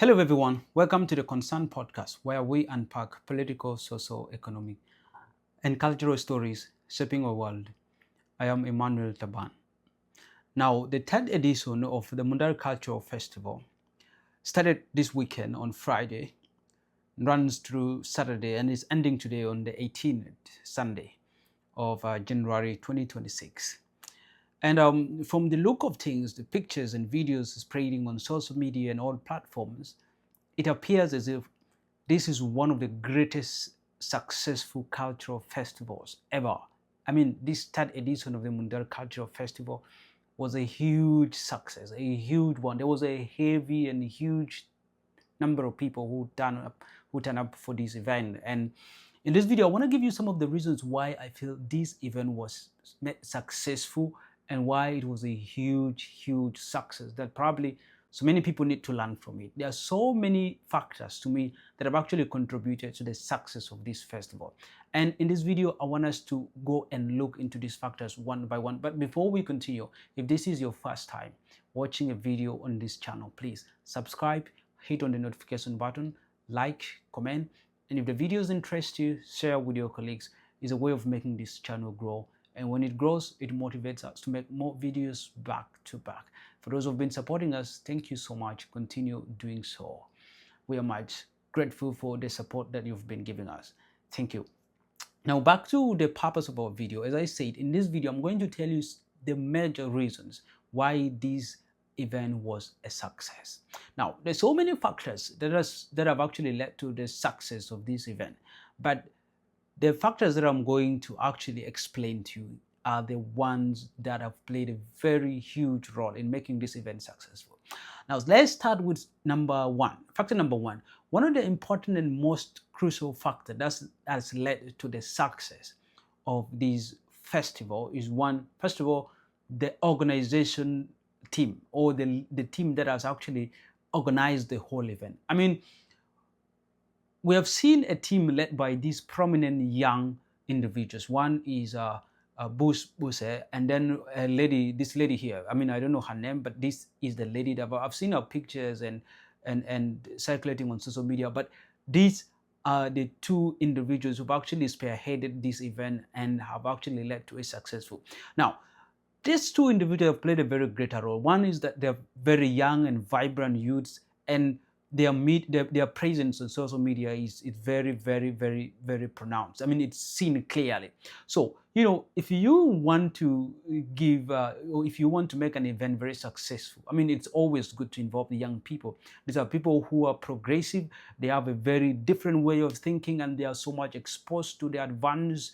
Hello, everyone. Welcome to the Concern Podcast, where we unpack political, social, economic, and cultural stories shaping our world. I am Emmanuel Taban. Now, the third edition of the Mundari Cultural Festival started this weekend on Friday, runs through Saturday, and is ending today on the 18th, Sunday of January 2026. And from the look of things, the pictures and videos spreading on social media and all platforms, it appears as if this is one of the greatest successful cultural festivals ever. I mean, this third edition of the Mundari Cultural Festival was a huge success, a huge one. There was a heavy and huge number of people who turn up for this event. And in this video, I want to give you some of the reasons why I feel this event was successful and why it was a huge success that probably so many people need to learn from it. There are so many factors to me that have actually contributed to the success of this festival. And in this video, I want us to go and look into these factors one by one. But before we continue, if this is your first time watching a video on this channel, please subscribe, hit on the notification button, like, comment, and if the videos interest you, share with your colleagues. It's a way of making this channel grow. And when it grows, it motivates us to make more videos back to back. For those who've been supporting us, thank you so much. Continue doing so. We are much grateful for the support that you've been giving us. Thank you. Now back to the purpose of our video. As I said, in this video, I'm going to tell you the major reasons why this event was a success. Now, there's so many factors that have actually led to the success of this event. But the factors that I'm going to actually explain to you are the ones that have played a very huge role in making this event successful. Now, let's start with number one. Factor number one. One of the important and most crucial factors that has led to the success of this festival is one, first of all, the organization team or the team that has actually organized the whole event. I mean, we have seen a team led by these prominent young individuals. One is Buse, and then this lady here. I mean, I don't know her name, but this is the lady that I've seen her pictures and circulating on social media. But these are the two individuals who've actually spearheaded this event and have actually led to a successful. Now, these two individuals have played a very greater role. One is that they're very young and vibrant youths, and their presence on social media is very pronounced. I mean, it's seen clearly. So, you know, if you want to give or if you want to make an event very successful, I mean, it's always good to involve the young people. These are people who are progressive. They have a very different way of thinking, and they are so much exposed to the advanced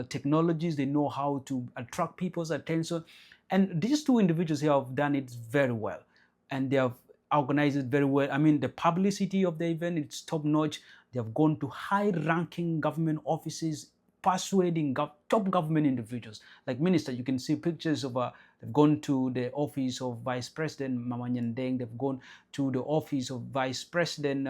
technologies. They know how to attract people's attention, and these two individuals here have done it very well, and they have organized it very well. I mean, the publicity of the event, it's top notch. They have gone to high-ranking government offices, persuading top government individuals like ministers. You can see pictures of they've gone to the office of Vice President Mama Nyandeng. They've gone to the office of Vice President.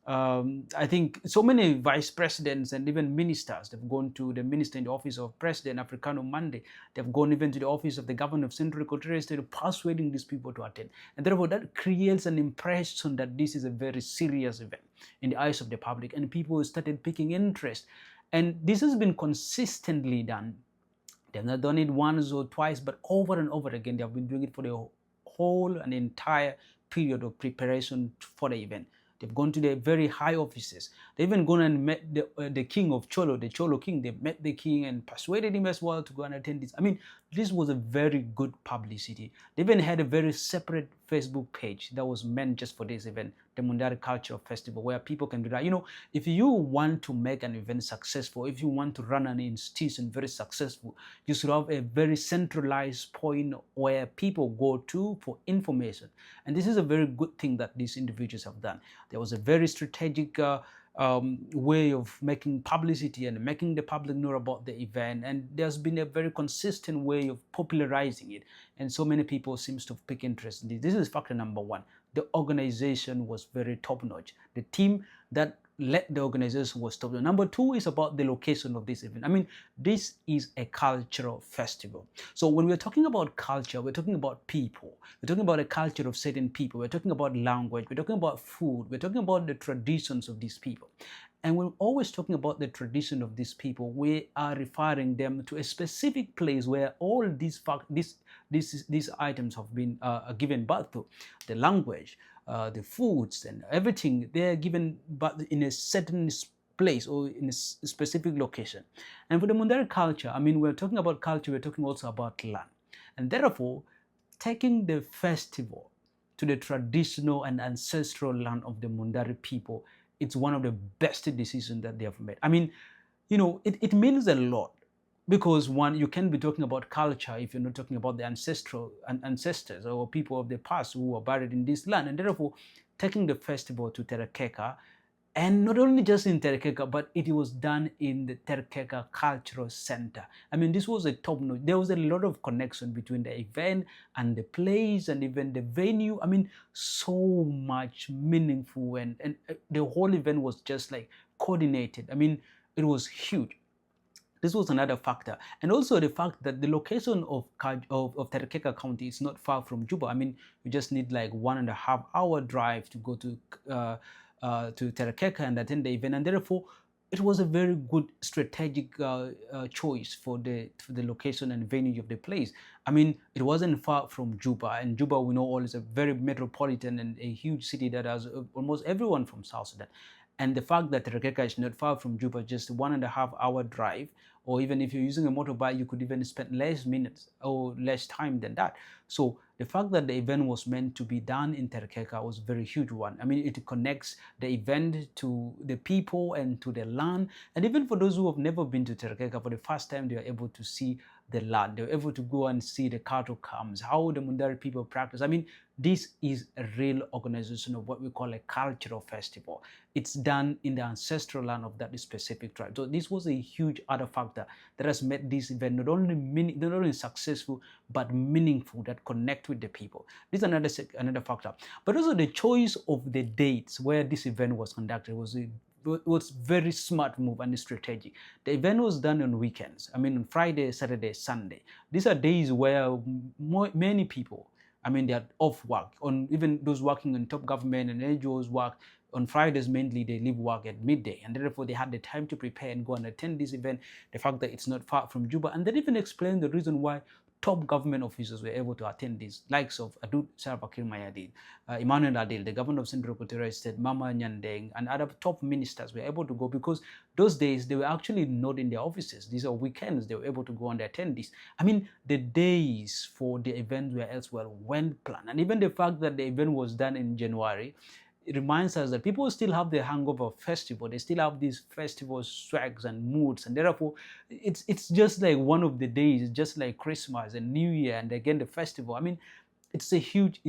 I think so many vice presidents and even ministers. They've gone to the minister in the office of President Africano Monday. They've gone even to the office of the governor of Central Equatorial State, persuading these people to attend. And therefore, that creates an impression that this is a very serious event in the eyes of the public, and people started picking interest. And this has been consistently done. They've not done it once or twice, but over and over again, they have been doing it for the whole and entire period of preparation for the event. They've gone to the very high offices. They've even gone and met the king of Cholo, the Cholo king. They met the king and persuaded him as well to go and attend this. I mean, this was a very good publicity. They even had a very separate Facebook page that was meant just for this event, the Mundari Cultural Festival, where people can do that. You know, if you want to make an event successful, if you want to run an institution very successful, you should have a very centralized point where people go to for information. And this is a very good thing that these individuals have done. There was a very strategic way of making publicity and making the public know about the event, and there's been a very consistent way of popularizing it, and so many people seems to pick interest in this. This is factor number one. The organization was very top-notch. The team that led the organization was Thompson. Number two is about the location of this event. I mean, this is a cultural festival. So when we're talking about culture, we're talking about people. We're talking about a culture of certain people. We're talking about language. We're talking about food. We're talking about the traditions of these people. And we're always talking about the tradition of these people. We are referring them to a specific place where all these items have been given birth to. The language, the foods, and everything, they're given birth in a certain place or in a specific location. And for the Mundari culture, I mean, we're talking about culture, we're talking also about land. And therefore, taking the festival to the traditional and ancestral land of the Mundari people, it's one of the best decisions that they have made. I mean, it means a lot, because one, you can't be talking about culture if you're not talking about the ancestors or people of the past who were buried in this land. And therefore, taking the festival to Terekeka, and not only just in Terekeka, but it was done in the Terekeka Cultural Center. I mean, this was a top notch. There was a lot of connection between the event and the place and even the venue. I mean, so much meaningful, and the whole event was just like coordinated. I mean, it was huge. This was another factor. And also the fact that the location of Terekeka County is not far from Juba. I mean, you just need like 1.5 hour drive to go to Terekeka and attend the event. And therefore, it was a very good strategic choice for the location and venue of the place. I mean, it wasn't far from Juba, and Juba, we know all, is a very metropolitan and a huge city that has almost everyone from South Sudan. And the fact that Terekeka is not far from Juba, just 1.5 hour drive, or even if you're using a motorbike, you could even spend less minutes or less time than that. So the fact that the event was meant to be done in Terekeka was a very huge one. I mean, it connects the event to the people and to the land. And even for those who have never been to Terekeka, for the first time, they are able to see the land. They were able to go and see the cattle camps, how the Mundari people practice. I mean, this is a real organization of what we call a cultural festival. It's done in the ancestral land of that specific tribe. So this was a huge other factor that has made this event not only successful, but meaningful, that connect with the people. This is another factor. But also the choice of the dates where this event was conducted was very smart move and strategic. The event was done on weekends. I mean, on Friday, Saturday, Sunday. These are days where many people, I mean, they are off work. On even those working in top government and NGOs work on Fridays mainly, they leave work at midday, and therefore they had the time to prepare and go and attend this event. The fact that it's not far from Juba, and they even explained the reason why top government officials were able to attend this, likes of Adud Sarbakir Mayadin, Emmanuel Adil, the governor of Central Equatorial State, Mama Nyandeng, and other top ministers were able to go, because those days they were actually not in their offices. These are weekends, they were able to go and attend this. I mean, the days for the event were elsewhere when planned. And even the fact that the event was done in January, it reminds us that people still have the hangover of festival. They still have these festival swags and moods, and therefore it's just like one of the days, just like Christmas and New Year, and again the festival. I mean, it's a huge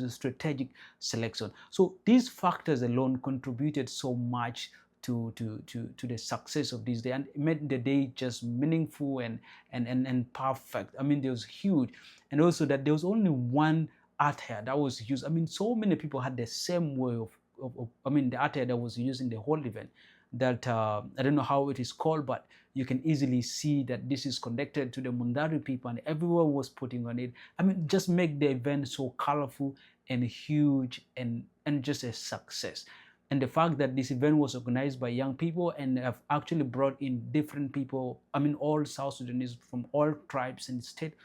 strategic selection. So these factors alone contributed so much to the success of this day, and made the day just meaningful and perfect. I mean, there was huge, and also that there was only one attire that was used. I mean, so many people had the same way of I mean, the attire that was used in the whole event, that I don't know how it is called, but you can easily see that this is connected to the Mundari people, and everyone was putting on it. I mean, just make the event so colorful and huge and just a success. And the fact that this event was organized by young people and have actually brought in different people, I mean, all South Sudanese from all tribes and states,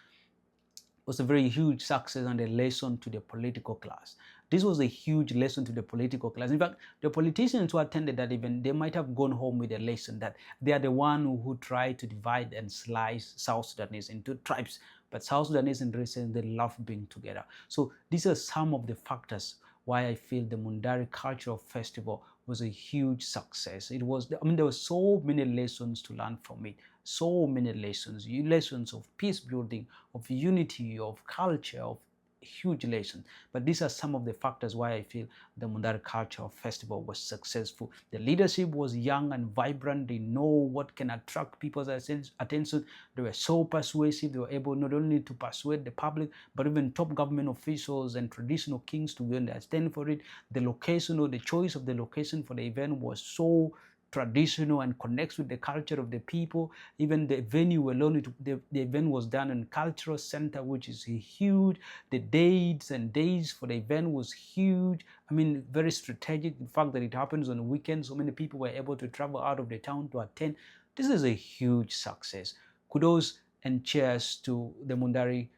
was a very huge success and a lesson to the political class. This was a huge lesson to the political class. In fact, the politicians who attended that event, they might have gone home with a lesson that they are the one who tried to divide and slice South Sudanese into tribes. But South Sudanese and Christians, they love being together. So these are some of the factors why I feel the Mundari Cultural Festival was a huge success. It was, I mean, there were so many lessons to learn from it. So many lessons of peace building, of unity, of culture, of huge lesson. But these are some of the factors why I feel the Mundari Cultural Festival was successful. The leadership was young and vibrant. They know what can attract people's attention. They were so persuasive. They were able not only to persuade the public, but even top government officials and traditional kings to go and stand for it. The location, or the choice of the location for the event was so traditional and connects with the culture of the people. Even the venue alone, the event was done in cultural center, which is huge. The dates and days for the event was huge. I mean, very strategic. The fact that it happens on a weekend, so many people were able to travel out of the town to attend. This is a huge success. Kudos and cheers to the Mundari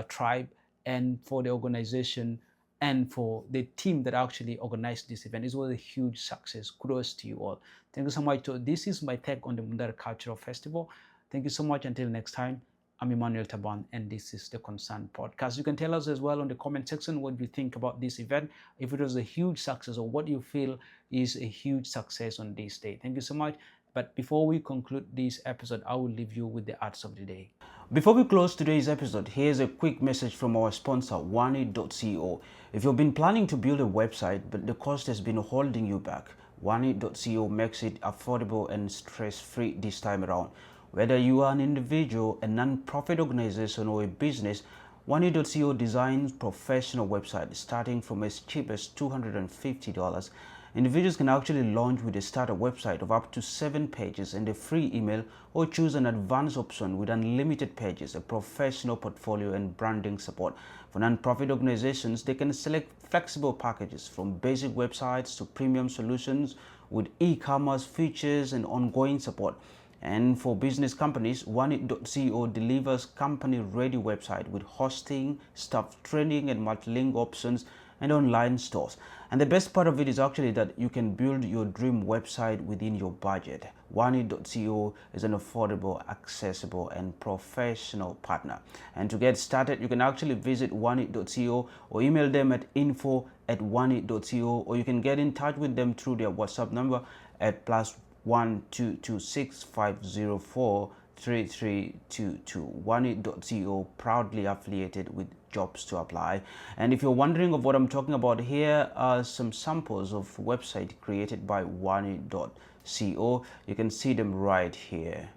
tribe and for the organization and for the team that actually organized this event. It was a huge success. Kudos to you all. Thank you so much. So this is my take on the Mundari Cultural Festival. Thank you so much. Until next time, I'm Emmanuel Taban, and this is the Concerned Podcast. You can tell us as well on the comment section what you think about this event, if it was a huge success or what you feel is a huge success on this day. Thank you so much. But before we conclude this episode, I will leave you with the arts of the day. Before we close today's episode, here's a quick message from our sponsor, Wani.co. If you've been planning to build a website, but the cost has been holding you back, Wani.co makes it affordable and stress-free this time around. Whether you are an individual, a non-profit organization, or a business, Wani.co designs professional websites starting from as cheap as $250. Individuals can actually launch with a starter website of up to 7 pages and a free email, or choose an advanced option with unlimited pages, a professional portfolio, and branding support. For non-profit organizations, they can select flexible packages from basic websites to premium solutions with e-commerce features and ongoing support. And for business companies, One.co delivers company-ready website with hosting, staff training, and multi-link options and online stores. And the best part of it is actually that you can build your dream website within your budget. Wani.co is an affordable, accessible, and professional partner. And to get started, you can actually visit Wani.co or email them at info@wani.co, or you can get in touch with them through their WhatsApp number at +1 226 504 3322. Wani.co, proudly affiliated with Jobs to Apply. And if you're wondering of what I'm talking about, here are some samples of website created by Wani.co. You can see them right here.